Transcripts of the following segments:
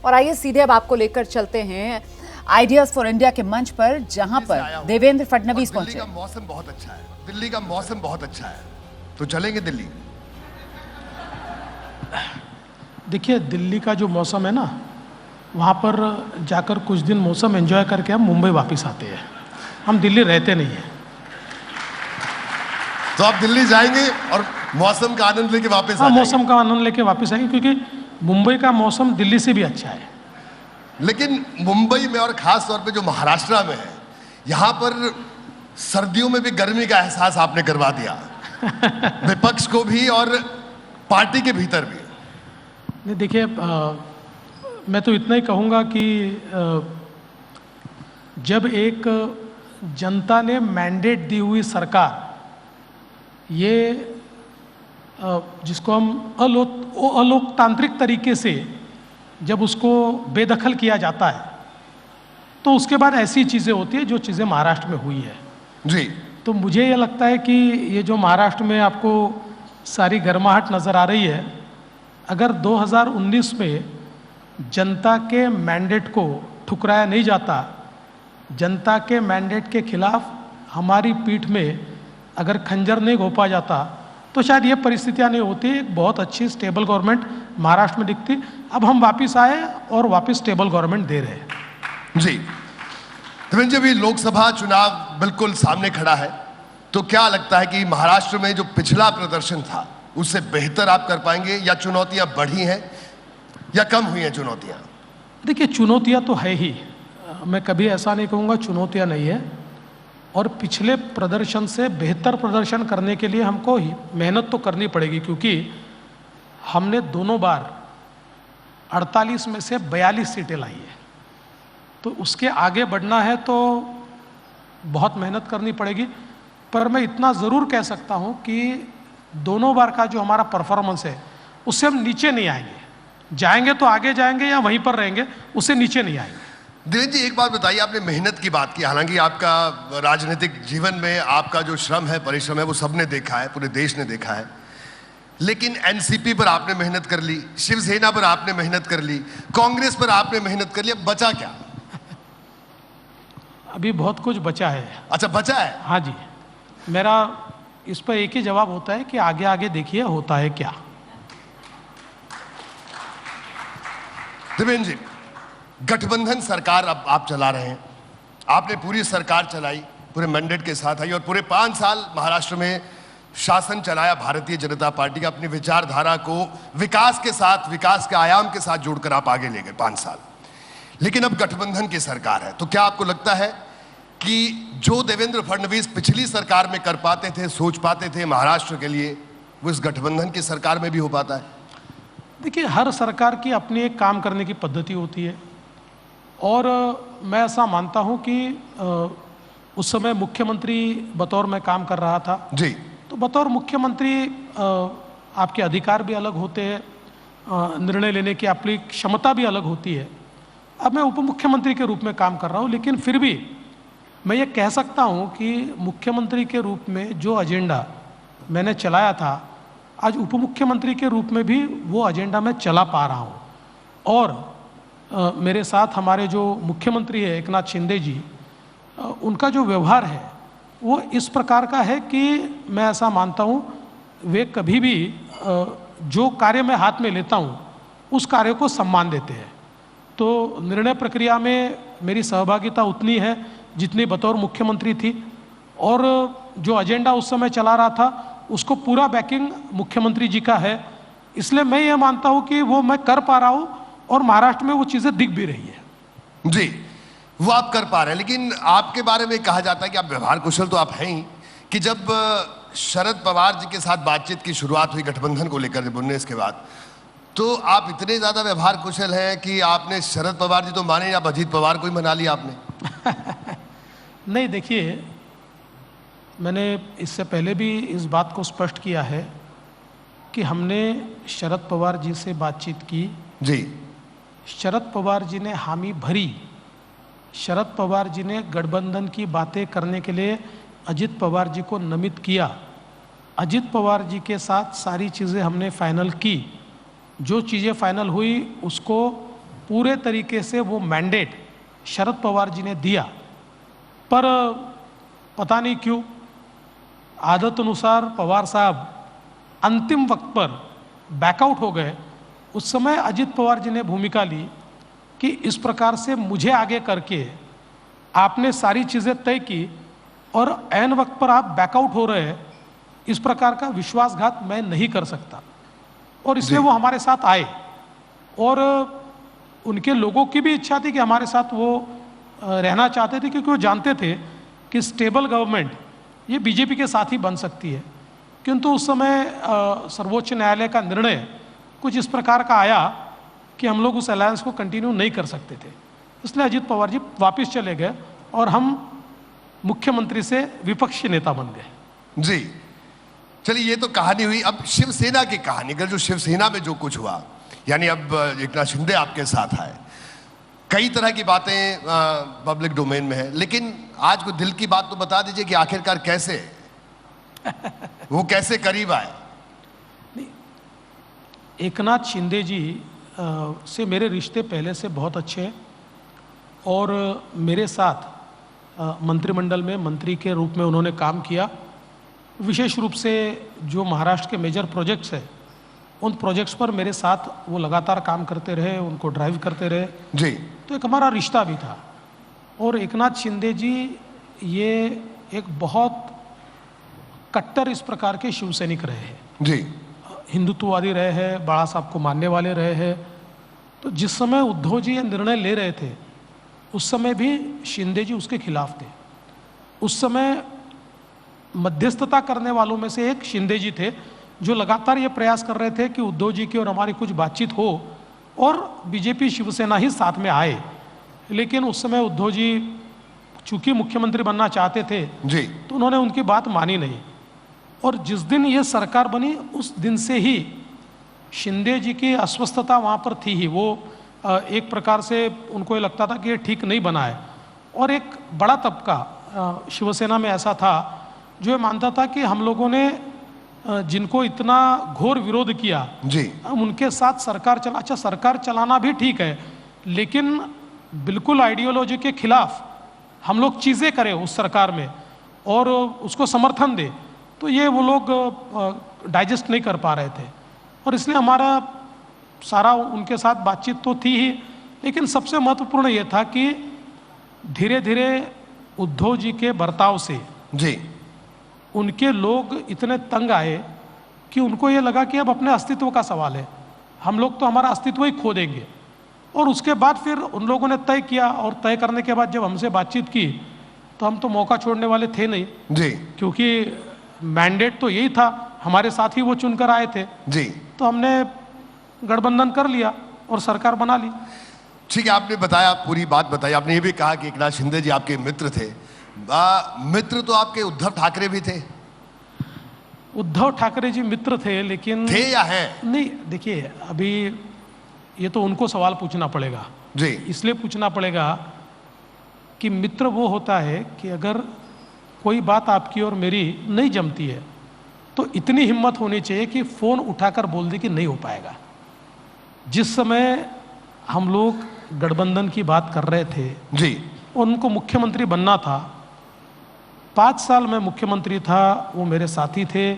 और आइए सीधे अब आपको लेकर चलते हैं आइडियाज फॉर इंडिया के मंच पर, जहां पर देवेंद्र फडणवीस पहुंचे। दिल्ली का मौसम बहुत अच्छा है, दिल्ली का मौसम बहुत अच्छा है, तो चलेंगे दिल्ली। देखिए, दिल्ली का जो मौसम है ना, वहाँ पर जाकर कुछ दिन मौसम एंजॉय करके हम मुंबई वापस आते हैं। हम दिल्ली रहते नहीं हैं। तो आप दिल्ली जाएंगे और मौसम का आनंद लेके वापस आ हाँ, जाएंगे। मौसम का आनंद लेके वापस आएंगे, क्योंकि मुंबई का मौसम दिल्ली से भी अच्छा है। लेकिन मुंबई में और खास तौर पे जो महाराष्ट्र में है, यहाँ पर सर्दियों में भी गर्मी का एहसास आपने करवा दिया विपक्ष को भी और पार्टी के भीतर भी। नहीं, देखिए, मैं तो इतना ही कहूँगा कि जब एक जनता ने मैंडेट दी हुई सरकार, ये जिसको हम अलोकतांत्रिक तरीके से जब उसको बेदखल किया जाता है, तो उसके बाद ऐसी चीज़ें होती है जो चीज़ें महाराष्ट्र में हुई है जी। तो मुझे ये लगता है कि ये जो महाराष्ट्र में आपको सारी गर्माहट नज़र आ रही है, अगर 2019 में जनता के मैंडेट को ठुकराया नहीं जाता, जनता के मैंडेट के खिलाफ हमारी पीठ में अगर खंजर नहीं घोंपा जाता, तो शायद ये परिस्थितियाँ नहीं होती। एक बहुत अच्छी स्टेबल गवर्नमेंट महाराष्ट्र में दिखती। अब हम वापस आए और वापस स्टेबल गवर्नमेंट दे रहे हैं। जी, देवेंद्र जी, अभी लोकसभा चुनाव बिल्कुल सामने खड़ा है, तो क्या लगता है कि महाराष्ट्र में जो पिछला प्रदर्शन था उससे बेहतर आप कर पाएंगे, या चुनौतियां बढ़ी हैं या कम हुई हैं चुनौतियां? देखिए, चुनौतियां तो है ही, मैं कभी ऐसा नहीं कहूँगा चुनौतियां नहीं है। और पिछले प्रदर्शन से बेहतर प्रदर्शन करने के लिए हमको ही मेहनत तो करनी पड़ेगी, क्योंकि हमने दोनों बार 48 में से 42 सीटें लाई है। तो उसके आगे बढ़ना है तो बहुत मेहनत करनी पड़ेगी। पर मैं इतना ज़रूर कह सकता हूँ कि दोनों बार का जो हमारा परफॉर्मेंस है, उससे हम नीचे नहीं आएंगे। जाएंगे तो आगे जाएंगे या वहीं पर रहेंगे, उससे नीचे नहीं आएंगे। देवेंद्र जी, एक बात बताइए, आपने मेहनत की बात की, हालांकि आपका राजनीतिक जीवन में आपका जो श्रम है, परिश्रम है, वो सबने देखा है, पूरे देश ने देखा है। लेकिन एनसीपी पर आपने मेहनत कर ली, शिवसेना पर आपने मेहनत कर ली, कांग्रेस पर आपने मेहनत कर ली, अब बचा क्या? अभी बहुत कुछ बचा है। अच्छा, बचा है? हाँ जी, मेरा इस पर एक ही जवाब होता है कि आगे आगे देखिए होता है क्या। देवेंद्र जी, गठबंधन सरकार अब आप चला रहे हैं, आपने पूरी सरकार चलाई, पूरे मैंडेट के साथ आई और पूरे 5 साल महाराष्ट्र में शासन चलाया भारतीय जनता पार्टी का। अपनी विचारधारा को विकास के साथ, विकास के आयाम के साथ जोड़कर आप आगे ले गए 5 साल। लेकिन अब गठबंधन की सरकार है, तो क्या आपको लगता है कि जो देवेंद्र फडणवीस पिछली सरकार में कर पाते थे, सोच पाते थे महाराष्ट्र के लिए, वो इस गठबंधन की सरकार में भी हो पाता है? देखिए, हर सरकार की अपनी एक काम करने की पद्धति होती है, और मैं ऐसा मानता हूं कि उस समय मुख्यमंत्री बतौर मैं काम कर रहा था जी। तो बतौर मुख्यमंत्री आपके अधिकार भी अलग होते हैं, निर्णय लेने की आपकी क्षमता भी अलग होती है। अब मैं उप मुख्यमंत्री के रूप में काम कर रहा हूं, लेकिन फिर भी मैं ये कह सकता हूं कि मुख्यमंत्री के रूप में जो एजेंडा मैंने चलाया था, आज उप मुख्यमंत्री के रूप में भी वो एजेंडा मैं चला पा रहा हूं। और मेरे साथ हमारे जो मुख्यमंत्री है एकनाथ शिंदे जी, उनका जो व्यवहार है वो इस प्रकार का है कि मैं ऐसा मानता हूँ वे कभी भी जो कार्य मैं हाथ में लेता हूँ उस कार्य को सम्मान देते हैं। तो निर्णय प्रक्रिया में मेरी सहभागिता उतनी है जितनी बतौर मुख्यमंत्री थी, और जो एजेंडा उस समय चला रहा था उसको पूरा बैकिंग मुख्यमंत्री जी का है। इसलिए मैं ये मानता हूँ कि वो मैं कर पा रहा हूँ और महाराष्ट्र में वो चीज़ें दिख भी रही है। जी, वो आप कर पा रहे हैं। लेकिन आपके बारे में कहा जाता है कि आप व्यवहार कुशल तो आप हैं ही, कि जब शरद पवार जी के साथ बातचीत की शुरुआत हुई गठबंधन को लेकर 19 के बाद, तो आप इतने ज़्यादा व्यवहार कुशल हैं कि आपने शरद पवार जी तो माने, आप अजीत पवार को ही मना लिया आपने। नहीं, देखिए, मैंने इससे पहले भी इस बात को स्पष्ट किया है कि हमने शरद पवार जी से बातचीत की जी। शरद पवार जी ने हामी भरी। शरद पवार जी ने गठबंधन की बातें करने के लिए अजित पवार जी को नमित किया। अजित पवार जी के साथ सारी चीज़ें हमने फाइनल की। जो चीज़ें फाइनल हुई उसको पूरे तरीके से वो मैंडेट शरद पवार जी ने दिया, पर पता नहीं क्यों आदत अनुसार पवार साहब अंतिम वक्त पर बैकआउट हो गए। उस समय अजित पवार जी ने भूमिका ली कि इस प्रकार से मुझे आगे करके आपने सारी चीज़ें तय की और ऐन वक्त पर आप बैकआउट हो रहे हैं, इस प्रकार का विश्वासघात मैं नहीं कर सकता। और इसलिए वो हमारे साथ आए और उनके लोगों की भी इच्छा थी कि हमारे साथ वो रहना चाहते थे, क्योंकि वो जानते थे कि स्टेबल गवर्नमेंट ये बीजेपी के साथ ही बन सकती है। किंतु उस समय सर्वोच्च न्यायालय का निर्णय कुछ इस प्रकार का आया कि हम लोग उस अलायंस को कंटिन्यू नहीं कर सकते थे, इसलिए अजित पवार जी वापस चले गए और हम मुख्यमंत्री से विपक्षी नेता बन गए। जी चलिए, ये तो कहानी हुई। अब शिवसेना की कहानी, अगर जो शिवसेना में जो कुछ हुआ, यानी अब एकनाथ शिंदे आपके साथ आए, कई तरह की बातें पब्लिक डोमेन में है, लेकिन आज को दिल की बात तो बता दीजिए कि आखिरकार कैसे वो कैसे करीब आए। एकनाथ शिंदे जी से मेरे रिश्ते पहले से बहुत अच्छे हैं और मेरे साथ मंत्रिमंडल में मंत्री के रूप में उन्होंने काम किया। विशेष रूप से जो महाराष्ट्र के मेजर प्रोजेक्ट्स हैं उन प्रोजेक्ट्स पर मेरे साथ वो लगातार काम करते रहे, उनको ड्राइव करते रहे जी। तो एक हमारा रिश्ता भी था। और एकनाथ शिंदे जी ये एक बहुत कट्टर इस प्रकार के शिवसैनिक रहे हैं जी, हिंदुत्ववादी रहे हैं, बाला साहब को मानने वाले रहे हैं। तो जिस समय उद्धव जी ये निर्णय ले रहे थे उस समय भी शिंदे जी उसके खिलाफ थे। उस समय मध्यस्थता करने वालों में से एक शिंदे जी थे, जो लगातार ये प्रयास कर रहे थे कि उद्धव जी की और हमारी कुछ बातचीत हो और बीजेपी शिवसेना ही साथ में आए। लेकिन उस समय उद्धव जी चूंकि मुख्यमंत्री बनना चाहते थे जी, तो उन्होंने उनकी बात मानी नहीं। और जिस दिन ये सरकार बनी उस दिन से ही शिंदे जी की अस्वस्थता वहाँ पर थी ही। वो एक प्रकार से उनको ये लगता था कि ये ठीक नहीं बना है। और एक बड़ा तबका शिवसेना में ऐसा था जो ये मानता था कि हम लोगों ने जिनको इतना घोर विरोध किया जी, हम उनके साथ सरकार चला। अच्छा, सरकार चलाना भी ठीक है, लेकिन बिल्कुल आइडियोलॉजी के खिलाफ हम लोग चीज़ें करें उस सरकार में और उसको समर्थन दें, तो ये वो लोग डाइजेस्ट नहीं कर पा रहे थे। और इसलिए हमारा सारा उनके साथ बातचीत तो थी ही, लेकिन सबसे महत्वपूर्ण ये था कि धीरे धीरे उद्धव जी के बर्ताव से जी, उनके लोग इतने तंग आए कि उनको ये लगा कि अब अपने अस्तित्व का सवाल है, हम लोग तो हमारा अस्तित्व ही खो देंगे। और उसके बाद फिर उन लोगों ने तय किया और तय करने के बाद जब हमसे बातचीत की तो हम तो मौका छोड़ने वाले थे नहीं जी, क्योंकि मैंडेट तो यही था, हमारे साथ ही वो चुनकर आए थे जी। तो हमने गठबंधन कर लिया और सरकार बना ली। ठीक है, आपने बताया, पूरी बात बताई। आपने ये भी कहा कि एकनाथ शिंदे जी आपके मित्र थे। मित्र तो आपके उद्धव ठाकरे भी थे। उद्धव ठाकरे जी मित्र थे, लेकिन थे या हैं? नहीं, देखिए अभी ये तो उनको सवाल पूछना पड़ेगा जी, इसलिए पूछना पड़ेगा कि मित्र वो होता है कि अगर कोई बात आपकी और मेरी नहीं जमती है तो इतनी हिम्मत होनी चाहिए कि फ़ोन उठाकर बोल दे कि नहीं हो पाएगा। जिस समय हम लोग गठबंधन की बात कर रहे थे जी, उनको मुख्यमंत्री बनना था, 5 साल में मुख्यमंत्री था, वो मेरे साथी थे।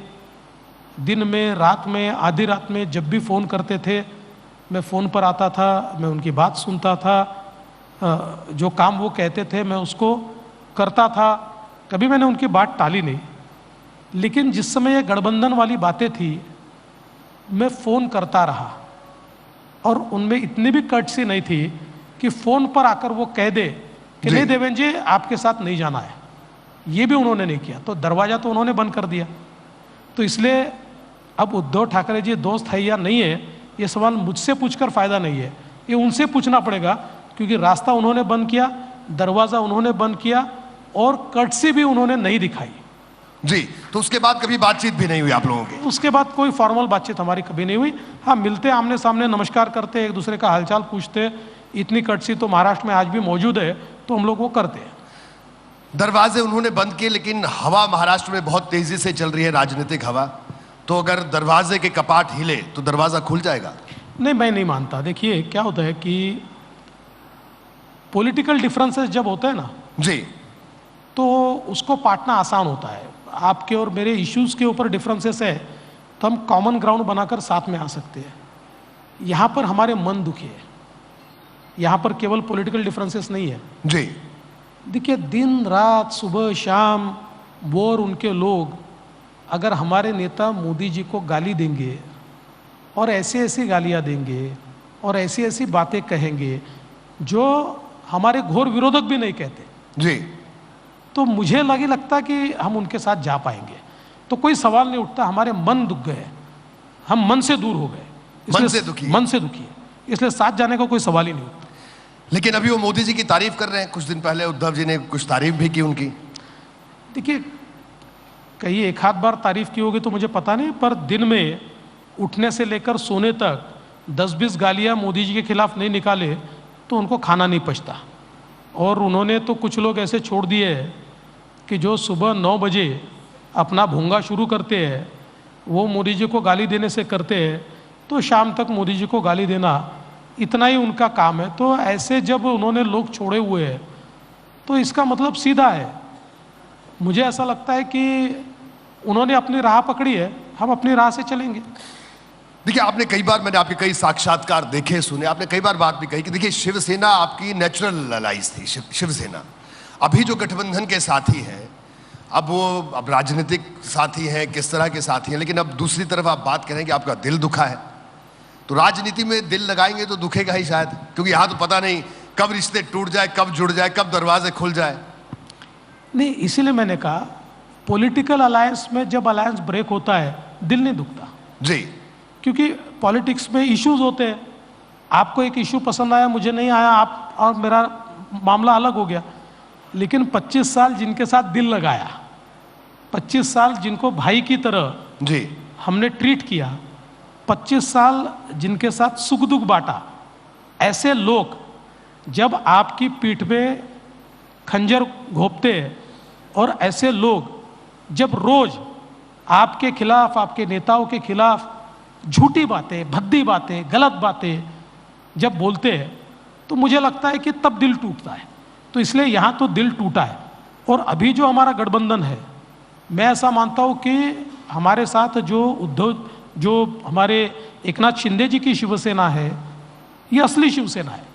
दिन में, रात में, आधी रात में जब भी फ़ोन करते थे मैं फ़ोन पर आता था, मैं उनकी बात सुनता था, जो काम वो कहते थे मैं उसको करता था, कभी मैंने उनकी बात टाली नहीं। लेकिन जिस समय ये गठबंधन वाली बातें थी मैं फ़ोन करता रहा और उनमें इतनी भी कर्टसी नहीं थी कि फ़ोन पर आकर वो कह दे कि नहीं देवेंद्र जी आपके साथ नहीं जाना है, ये भी उन्होंने नहीं किया। तो दरवाज़ा तो उन्होंने बंद कर दिया। तो इसलिए अब उद्धव ठाकरे जी दोस्त है या नहीं है ये सवाल मुझसे पूछकर फ़ायदा नहीं है, ये उनसे पूछना पड़ेगा, क्योंकि रास्ता उन्होंने बंद किया, दरवाज़ा उन्होंने बंद किया और कर्टसी भी उन्होंने नहीं दिखाई। जी। तो उसके बाद कभी बातचीत भी नहीं हुई आप लोगों की? उसके बाद कोई फॉर्मल बातचीत हमारी कभी नहीं हुई। हाँ, मिलते आमने सामने, नमस्कार करते, एक दूसरे का हालचाल पूछते, इतनी कर्टसी तो महाराष्ट्र में आज भी मौजूद है तो हम लोग वो करते हैं। दरवाजे उन्होंने बंद किए, लेकिन हवा महाराष्ट्र में बहुत तेजी से चल रही है, राजनीतिक हवा। तो अगर दरवाजे के कपाट हिले तो दरवाजा खुल जाएगा? नहीं, मैं नहीं मानता। देखिए क्या होता है कि पॉलिटिकल डिफरेंसेस जब होते हैं ना, जी तो उसको पाटना आसान होता है। आपके और मेरे इश्यूज के ऊपर डिफरेंसेस है तो हम कॉमन ग्राउंड बनाकर साथ में आ सकते हैं। यहाँ पर हमारे मन दुखी है, यहाँ पर केवल पॉलिटिकल डिफरेंसेस नहीं है। जी देखिए, दिन रात सुबह शाम वो और उनके लोग अगर हमारे नेता मोदी जी को गाली देंगे और ऐसी ऐसी गालियाँ देंगे और ऐसी ऐसी बातें कहेंगे जो हमारे घोर विरोधक भी नहीं कहते, जी तो मुझे लगता कि हम उनके साथ जा पाएंगे। तो कोई सवाल नहीं उठता, हमारे मन दुख गए, हम मन से दूर हो गए, मन से दुखी है। मन से दुखी है, इसलिए साथ जाने का कोई सवाल ही नहीं उठता। लेकिन अभी वो मोदी जी की तारीफ कर रहे हैं, कुछ दिन पहले उद्धव जी ने कुछ तारीफ भी की उनकी। देखिए, कहीं एक आध बार तारीफ की होगी तो मुझे पता नहीं, पर दिन में उठने से लेकर सोने तक 10-20 गालियाँ मोदी जी के खिलाफ नहीं निकाले तो उनको खाना नहीं पचता। और उन्होंने तो कुछ लोग ऐसे छोड़ दिए हैं कि जो सुबह 9 बजे अपना भोंगा शुरू करते हैं वो मोदी जी को गाली देने से करते हैं, तो शाम तक मोदी जी को गाली देना इतना ही उनका काम है। तो ऐसे जब उन्होंने लोग छोड़े हुए हैं तो इसका मतलब सीधा है। मुझे ऐसा लगता है कि उन्होंने अपनी राह पकड़ी है, हम अपनी राह से चलेंगे। देखिए, आपने कई बार, मैंने आपके कई साक्षात्कार देखे सुने, आपने कई बार बात भी कही कि देखिए शिवसेना आपकी नेचुरल अलाइज थी। शिवसेना अभी जो गठबंधन के साथी हैं, अब राजनीतिक साथी हैं, किस तरह के साथी हैं, लेकिन अब दूसरी तरफ आप बात करें कि आपका दिल दुखा है, तो राजनीति में दिल लगाएंगे तो दुखेगा ही शायद, क्योंकि यहाँ तो पता नहीं कब रिश्ते टूट जाए, कब जुड़ जाए, कब दरवाजे खुल जाए। नहीं, इसीलिए मैंने कहा पॉलिटिकल अलायंस में जब अलायंस ब्रेक होता है दिल नहीं दुखता। जी, क्योंकि पॉलिटिक्स में इश्यूज होते हैं, आपको एक इशू पसंद आया, मुझे नहीं आया, आप और मेरा मामला अलग हो गया। लेकिन 25 साल जिनके साथ दिल लगाया, 25 साल जिनको भाई की तरह जी हमने ट्रीट किया, 25 साल जिनके साथ सुख दुख बांटा, ऐसे लोग जब आपकी पीठ पे खंजर घोंपते हैं और ऐसे लोग जब रोज आपके खिलाफ, आपके नेताओं के खिलाफ झूठी बातें, भद्दी बातें, गलत बातें जब बोलते हैं, तो मुझे लगता है कि तब दिल टूटता है। तो इसलिए यहाँ तो दिल टूटा है। और अभी जो हमारा गठबंधन है, मैं ऐसा मानता हूँ कि हमारे साथ जो हमारे एकनाथ शिंदे जी की शिवसेना है, ये असली शिवसेना है।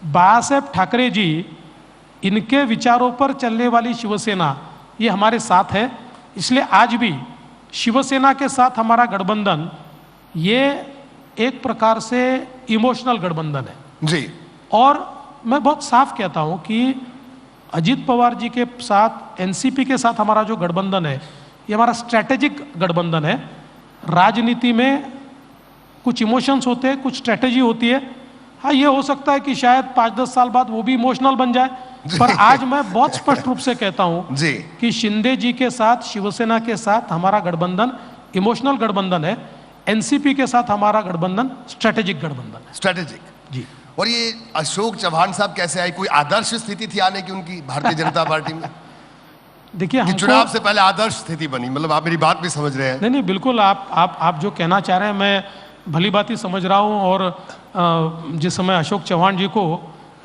बाला साहेब ठाकरे जी, इनके विचारों पर चलने वाली शिवसेना, ये हमारे साथ है। इसलिए आज भी शिवसेना के साथ हमारा गठबंधन ये एक प्रकार से इमोशनल गठबंधन है जी। और मैं बहुत साफ कहता हूं कि अजीत पवार जी के साथ, एनसीपी के साथ हमारा जो गठबंधन है, ये हमारा स्ट्रैटेजिक गठबंधन है। राजनीति में कुछ इमोशंस होते हैं, कुछ स्ट्रैटेजी होती है। हाँ, ये हो सकता है कि शायद 5-10 साल बाद वो भी इमोशनल बन जाए, पर आज मैं बहुत स्पष्ट रूप से कहता हूं जी कि शिंदे जी के साथ, शिवसेना के साथ हमारा गठबंधन इमोशनल गठबंधन है। एनसीपी के साथ हमारा गठबंधन स्ट्रैटेजिक गठबंधन है। स्ट्रैटेजिक जी। और ये अशोक चौहान साहब कैसे आए? कोई आदर्श स्थिति थी आने की उनकी भारतीय जनता पार्टी में? देखिए, कि चुनाव से पहले आदर्श स्थिति बनी, मतलब आप मेरी बात भी समझ रहे हैं? नहीं, बिल्कुल आप जो कहना चाह रहे हैं मैं भली बात ही समझ रहा हूँ। और जिस समय अशोक चौहान जी को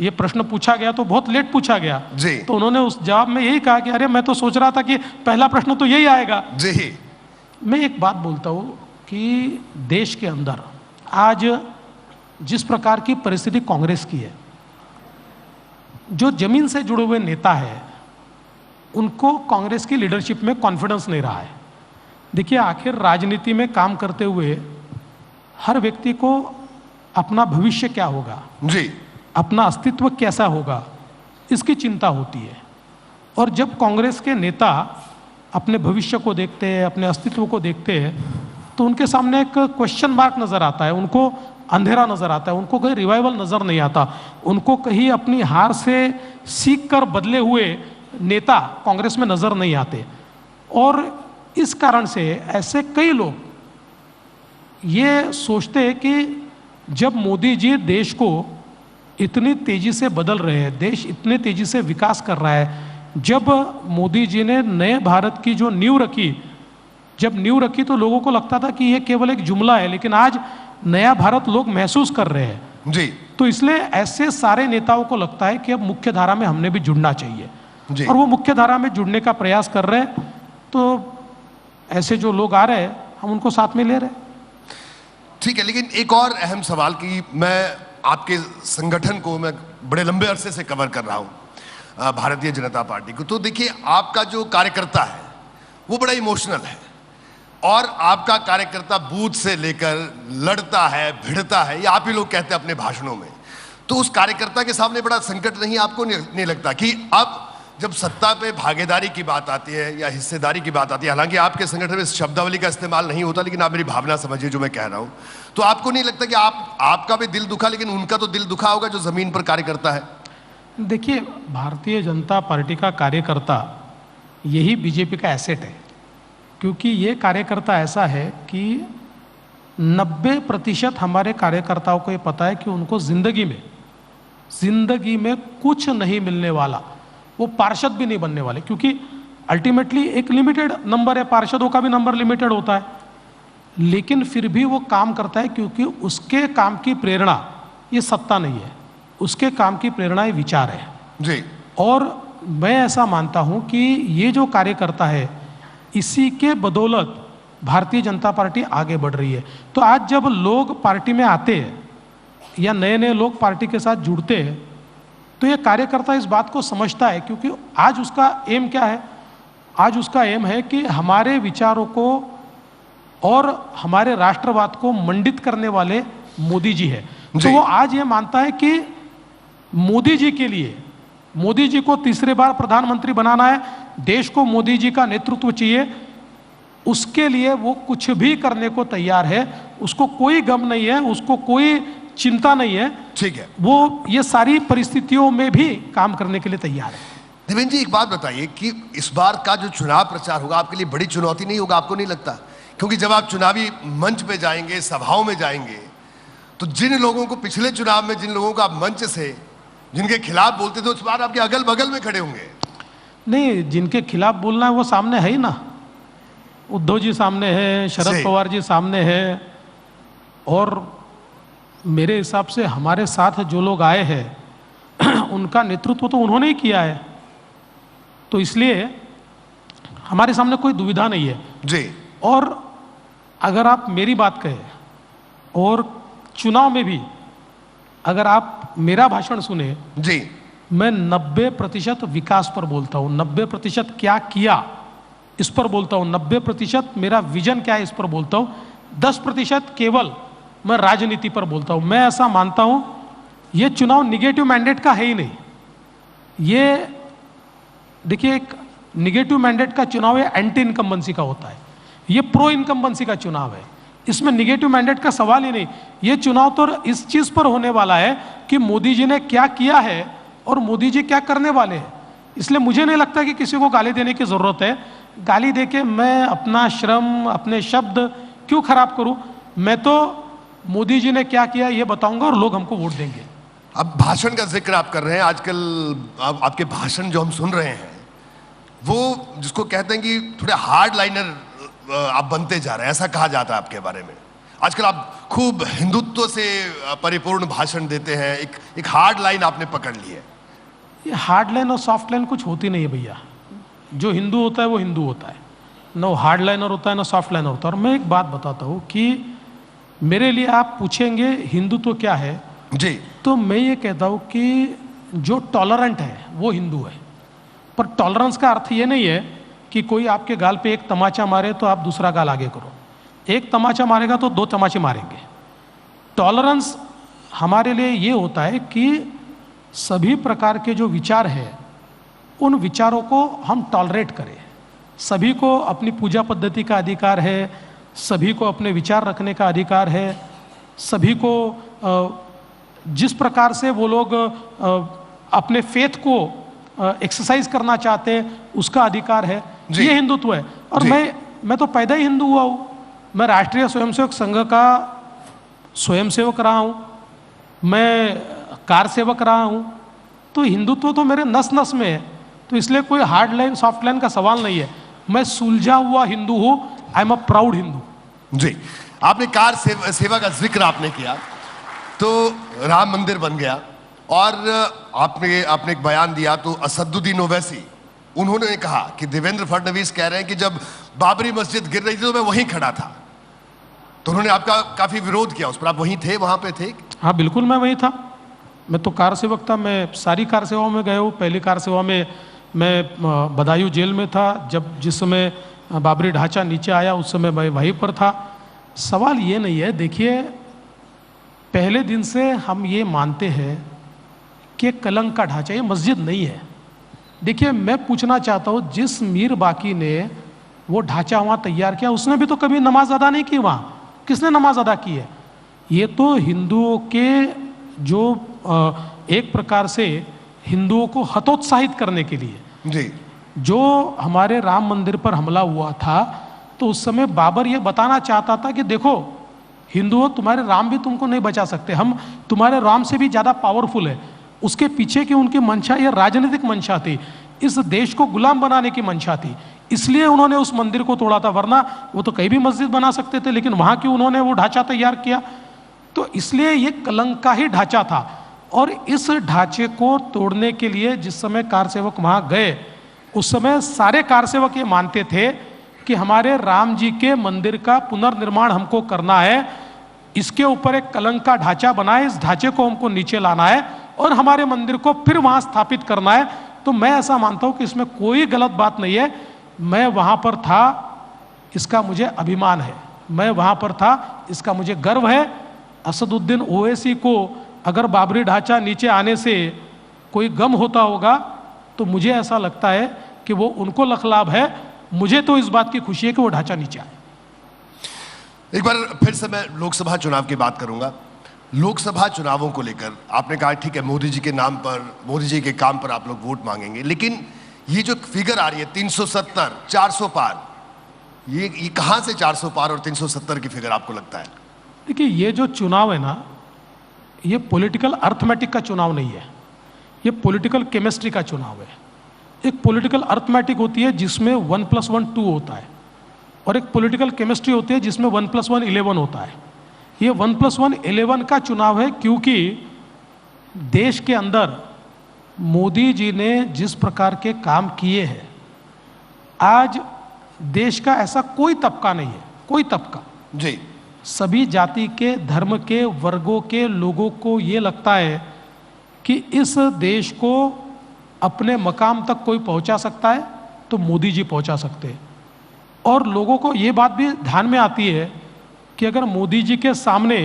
ये प्रश्न पूछा गया तो बहुत लेट पूछा गया जी। तो उन्होंने उस जवाब में यही कहा कि अरे मैं तो सोच रहा था कि पहला प्रश्न तो यही आएगा। जी। मैं एक बात बोलता हूँ कि देश के अंदर आज जिस प्रकार की परिस्थिति कांग्रेस की है, जो जमीन से जुड़े हुए नेता है उनको कांग्रेस की लीडरशिप में कॉन्फिडेंस नहीं रहा है। देखिए, आखिर राजनीति में काम करते हुए हर व्यक्ति को अपना भविष्य क्या होगा जी, अपना अस्तित्व कैसा होगा, इसकी चिंता होती है। और जब कांग्रेस के नेता अपने भविष्य को देखते हैं, अपने अस्तित्व को देखते हैं, तो उनके सामने एक क्वेश्चन मार्क नजर आता है, उनको अंधेरा नजर आता है, उनको कहीं रिवाइवल नजर नहीं आता, उनको कहीं अपनी हार से सीख कर बदले हुए नेता कांग्रेस में नजर नहीं आते। और इस कारण से ऐसे कई लोग ये सोचते हैं कि जब मोदी जी देश को इतनी तेजी से बदल रहे हैं, देश इतने तेजी से विकास कर रहा है, जब मोदी जी ने नए भारत की जो नींव रखी, जब नींव रखी तो लोगों को लगता था कि ये केवल एक जुमला है, लेकिन आज नया भारत लोग महसूस कर रहे हैं। जी तो इसलिए ऐसे सारे नेताओं को लगता है कि अब मुख्य धारा में हमने भी जुड़ना चाहिए जी। और वो मुख्य धारा में जुड़ने का प्रयास कर रहे हैं। तो ऐसे जो लोग आ रहे हैं हम उनको साथ में ले रहे हैं। ठीक है, लेकिन एक और अहम सवाल कि मैं आपके संगठन को मैं बड़े लंबे अरसे से कवर कर रहा हूं, भारतीय जनता पार्टी को। तो देखिए, आपका जो कार्यकर्ता है वो बड़ा इमोशनल है और आपका कार्यकर्ता बूथ से लेकर लड़ता है, भिड़ता है, ये आप ही लोग कहते हैं अपने भाषणों में। तो उस कार्यकर्ता के सामने बड़ा संकट नहीं आपको नहीं लगता कि अब जब सत्ता पे भागीदारी की बात आती है या हिस्सेदारी की बात आती है, हालांकि आपके संगठन में इस शब्दावली का इस्तेमाल नहीं होता, लेकिन आप मेरी भावना समझिए जो मैं कह रहा हूं, तो आपको नहीं लगता कि आपका भी दिल दुखा, लेकिन उनका तो दिल दुखा होगा जो जमीन पर कार्यकर्ता है? देखिए, भारतीय जनता पार्टी का कार्यकर्ता यही बीजेपी का एसेट है, क्योंकि ये कार्यकर्ता ऐसा है कि 90% हमारे कार्यकर्ताओं को ये पता है कि उनको जिंदगी में कुछ नहीं मिलने वाला, वो पार्षद भी नहीं बनने वाले, क्योंकि अल्टीमेटली एक लिमिटेड नंबर है, पार्षदों का भी नंबर लिमिटेड होता है, लेकिन फिर भी वो काम करता है क्योंकि उसके काम की प्रेरणा ये सत्ता नहीं है, उसके काम की प्रेरणा ये विचार है जी। और मैं ऐसा मानता हूं कि ये जो कार्यकर्ता है इसी के बदौलत भारतीय जनता पार्टी आगे बढ़ रही है। तो आज जब लोग पार्टी में आते हैं या नए नए लोग पार्टी के साथ जुड़ते हैं तो ये कार्यकर्ता इस बात को समझता है, क्योंकि आज उसका एम क्या है? आज उसका एम है कि हमारे विचारों को और हमारे राष्ट्रवाद को मंडित करने वाले मोदी जी है। तो वो आज ये मानता है कि मोदी जी के लिए, मोदी जी को तीसरे बार प्रधानमंत्री बनाना है, देश को मोदी जी का नेतृत्व चाहिए, उसके लिए वो कुछ भी करने को तैयार है, उसको कोई गम नहीं है, उसको कोई चिंता नहीं है। ठीक है, वो ये सारी परिस्थितियों में भी काम करने के लिए तैयार है। देवेंद्र जी, एक बात बताइए कि इस बार का जो चुनाव प्रचार होगा आपके लिए बड़ी चुनौती नहीं होगा, आपको नहीं लगता? क्योंकि जब आप चुनावी मंच पे जाएंगे, सभाओं में जाएंगे, तो जिन लोगों को पिछले चुनाव में, जिन लोगों को आप मंच से जिनके खिलाफ बोलते थे, उस बार आपके अगल बगल में खड़े होंगे। नहीं, जिनके खिलाफ बोलना है वो सामने है ही ना। उद्धव जी सामने है, शरद पवार जी सामने है, और मेरे हिसाब से हमारे साथ जो लोग आए हैं उनका नेतृत्व तो उन्होंने ही किया है, तो इसलिए हमारे सामने कोई दुविधा नहीं है जी। और अगर आप मेरी बात कहें और चुनाव में भी अगर आप मेरा भाषण सुने जी, मैं 90% विकास पर बोलता हूँ, 90% क्या किया इस पर बोलता हूँ, 90% मेरा विजन क्या है इस पर बोलता हूँ, 10% केवल मैं राजनीति पर बोलता हूँ। मैं ऐसा मानता हूँ ये चुनाव निगेटिव मैंडेट का है ही नहीं। ये देखिए, एक निगेटिव मैंडेट का चुनाव है, एंटी इनकम्बेंसी का होता है, ये प्रो इनकम्बेंसी का चुनाव है, इसमें निगेटिव मैंडेट का सवाल ही नहीं। ये चुनाव तो इस चीज पर होने वाला है कि मोदी जी ने क्या किया है और मोदी जी क्या करने वाले हैं। इसलिए मुझे नहीं लगता कि किसी को गाली देने की जरूरत है। गाली देके मैं अपना श्रम, अपने शब्द क्यों खराब करूं? मैं तो मोदी जी ने क्या किया ये बताऊंगा और लोग हमको वोट देंगे। अब भाषण का जिक्र आप कर रहे हैं, आजकल आपके भाषण जो हम सुन रहे हैं वो जिसको कहते हैं कि थोड़े हार्ड लाइनर आप बनते जा रहे हैं, ऐसा कहा जाता है आपके बारे में। आजकल आप खूब हिंदुत्व से परिपूर्ण भाषण देते हैं, एक हार्ड लाइन आपने पकड़ ली है। ये हार्ड लाइन और सॉफ्ट लाइन कुछ होती नहीं है भैया। जो हिंदू होता है वो हिंदू होता है, ना हार्ड लाइनर होता है ना सॉफ्ट लाइनर होता है। और मैं एक बात बताता हूँ कि मेरे लिए आप पूछेंगे हिंदू तो क्या है जी, तो मैं ये कहता हूँ कि जो टॉलरेंट है वो हिंदू है। पर टॉलरेंस का अर्थ ये नहीं है कि कोई आपके गाल पे एक तमाचा मारे तो आप दूसरा गाल आगे करो, एक तमाचा मारेगा तो 2 तमाचे मारेंगे। टॉलरेंस हमारे लिए ये होता है कि सभी प्रकार के जो विचार हैं उन विचारों को हम टॉलरेट करें। सभी को अपनी पूजा पद्धति का अधिकार है, सभी को अपने विचार रखने का अधिकार है, सभी को जिस प्रकार से वो लोग अपने फेथ को एक्सरसाइज करना चाहते हैं उसका अधिकार है। ये हिंदुत्व है। और मैं तो पैदा ही हिंदू हुआ हूँ। मैं राष्ट्रीय स्वयंसेवक संघ का स्वयंसेवक रहा हूँ, मैं कार सेवक रहा हूँ, तो हिंदुत्व तो मेरे नस नस में है। तो इसलिए कोई हार्ड लाइन सॉफ्ट लाइन का सवाल नहीं है। मैं सुलझा हुआ हिंदू हूँ, I am a proud Hindu. जी, आपने कार सेवा का जिक्र आपने किया, तो राम मंदिर बन गया और आपने एक बयान दिया तो असदुद्दीन ओवैसी उन्होंने कहा कि देवेंद्र फडणवीस कह रहे हैं कि जब बाबरी मस्जिद गिर रही थी तो मैं वहीं खड़ा था, तो उन्होंने आपका काफी विरोध किया उस पर। आप वहीं थे, वहां पे थे? हाँ बिल्कुल, मैं वहीं था। मैं तो कार सेवक था, मैं सारी कार सेवाओं में गए हूँ। पहली कार सेवा में मैं बदायूं जेल में था, जिस समय बाबरी ढांचा नीचे आया उस समय मैं वहीं पर था। सवाल ये नहीं है, देखिए पहले दिन से हम ये मानते हैं कि कलंक का ढांचा ये मस्जिद नहीं है। देखिए मैं पूछना चाहता हूँ, जिस मीर बाकी ने वो ढांचा वहाँ तैयार किया उसने भी तो कभी नमाज अदा नहीं की वहाँ। किसने नमाज अदा की है? ये तो हिंदुओं के जो एक प्रकार से हिंदुओं को हतोत्साहित करने के लिए जी, जो हमारे राम मंदिर पर हमला हुआ था, तो उस समय बाबर ये बताना चाहता था कि देखो हिंदुओं, तुम्हारे राम भी तुमको नहीं बचा सकते, हम तुम्हारे राम से भी ज़्यादा पावरफुल है। उसके पीछे की उनकी मंशा ये राजनीतिक मंशा थी, इस देश को गुलाम बनाने की मंशा थी, इसलिए उन्होंने उस मंदिर को तोड़ा था। वरना वो तो कहीं भी मस्जिद बना सकते थे, लेकिन वहाँ क्यों उन्होंने वो ढांचा तैयार किया? तो इसलिए ये कलंक का ही ढांचा था। और इस ढांचे को तोड़ने के लिए जिस समय कार सेवक वहाँ गए, उस समय सारे कार सेवक ये मानते थे कि हमारे राम जी के मंदिर का पुनर्निर्माण हमको करना है, इसके ऊपर एक कलंक का ढांचा बना है, इस ढांचे को हमको नीचे लाना है और हमारे मंदिर को फिर वहाँ स्थापित करना है। तो मैं ऐसा मानता हूँ कि इसमें कोई गलत बात नहीं है। मैं वहाँ पर था, इसका मुझे अभिमान है, मैं वहाँ पर था, इसका मुझे गर्व है। असदुद्दीन ओवैसी को अगर बाबरी ढांचा नीचे आने से कोई गम होता होगा तो मुझे ऐसा लगता है कि वो उनको लखलाभ है। मुझे तो इस बात की खुशी है कि वो ढांचा नीचे आए। एक बार फिर से मैं लोकसभा चुनाव की बात करूंगा। लोकसभा चुनावों को लेकर आपने कहा ठीक है, मोदी जी के नाम पर, मोदी जी के काम पर आप लोग वोट मांगेंगे, लेकिन ये जो फिगर आ रही है 370, 400 पार, ये कहां से 400 पार और 370 की फिगर आपको लगता है? देखिए ये जो चुनाव है ना, ये पॉलिटिकल अर्थमेटिक का चुनाव नहीं है, ये पॉलिटिकल केमिस्ट्री का चुनाव है। एक पॉलिटिकल अर्थमेटिक होती है जिसमें 1+1 2 होता है, और एक पॉलिटिकल केमिस्ट्री होती है जिसमें 1+1 11 होता है। ये 1+1 11 का चुनाव है, क्योंकि देश के अंदर मोदी जी ने जिस प्रकार के काम किए हैं, आज देश का ऐसा कोई तबका नहीं है, कोई तबका जी, सभी जाति के, धर्म के, वर्गों के लोगों को ये लगता है कि इस देश को अपने मकाम तक कोई पहुंचा सकता है तो मोदी जी पहुंचा सकते हैं। और लोगों को ये बात भी ध्यान में आती है कि अगर मोदी जी के सामने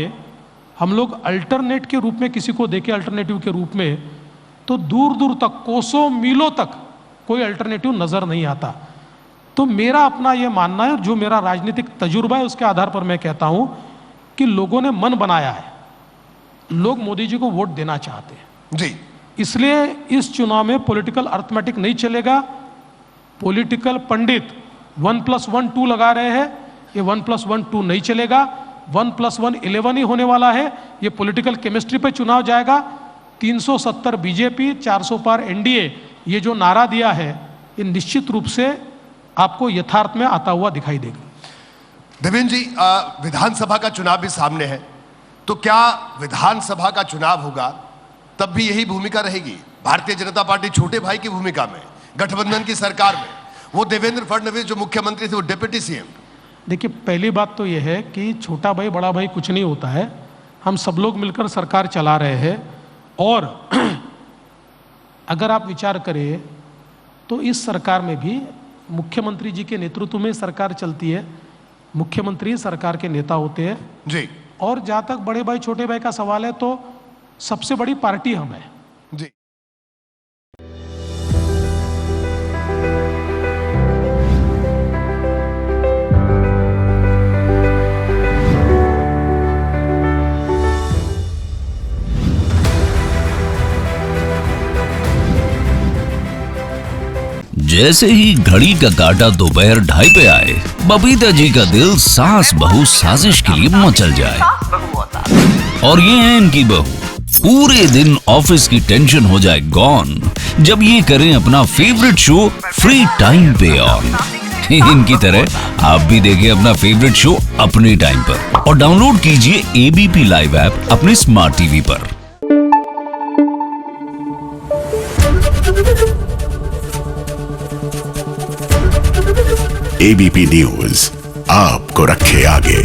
हम लोग अल्टरनेट के रूप में किसी को देखें, अल्टरनेटिव के रूप में, तो दूर दूर तक, कोसों मीलों तक कोई अल्टरनेटिव नज़र नहीं आता। तो मेरा अपना ये मानना है, जो मेरा राजनीतिक तजुर्बा है उसके आधार पर मैं कहता हूँ कि लोगों ने मन बनाया है, लोग मोदी जी को वोट देना चाहते हैं जी। इसलिए इस चुनाव में पॉलिटिकल अर्थमेटिक नहीं चलेगा। पॉलिटिकल पंडित 1+1 2 लगा रहे हैं, ये 1+1 2 नहीं चलेगा, 1+1 11 ही होने वाला है। ये पॉलिटिकल केमिस्ट्री पे चुनाव जाएगा। 370 बीजेपी, 400 पार एनडीए, ये जो नारा दिया है ये निश्चित रूप से आपको यथार्थ में आता हुआ दिखाई देगा। देवेंद्र जी, विधानसभा का चुनाव भी सामने है, तो क्या विधानसभा का चुनाव होगा तब भी यही भूमिका रहेगी? भारतीय जनता पार्टी छोटे भाई की भूमिका में, गठबंधन की सरकार में, वो देवेंद्र फडणवीस जो मुख्यमंत्री थे वो डिप्टी सीएम। देखिए पहली बात तो यह है कि छोटा भाई बड़ा भाई कुछ नहीं होता है, हम सब लोग मिलकर सरकार चला रहे हैं। और अगर आप विचार करें तो इस सरकार में भी मुख्यमंत्री जी के नेतृत्व में सरकार चलती है, मुख्यमंत्री सरकार के नेता होते हैं जी। और जहाँ तक बड़े भाई छोटे भाई का सवाल है तो सबसे बड़ी पार्टी हम है जी। जैसे ही घड़ी का काटा दोपहर 2:30 पे आए, बबीता जी का दिल सास बहू साजिश के लिए मचल जाए। और ये है इनकी बहू, पूरे दिन ऑफिस की टेंशन हो जाए गॉन जब ये करें अपना फेवरेट शो फ्री टाइम पे ऑन। इनकी तरह आप भी देखिए अपना फेवरेट शो अपने टाइम पर और डाउनलोड कीजिए एबीपी लाइव ऐप अपने स्मार्ट टीवी पर। एबीपी न्यूज आपको रखे आगे।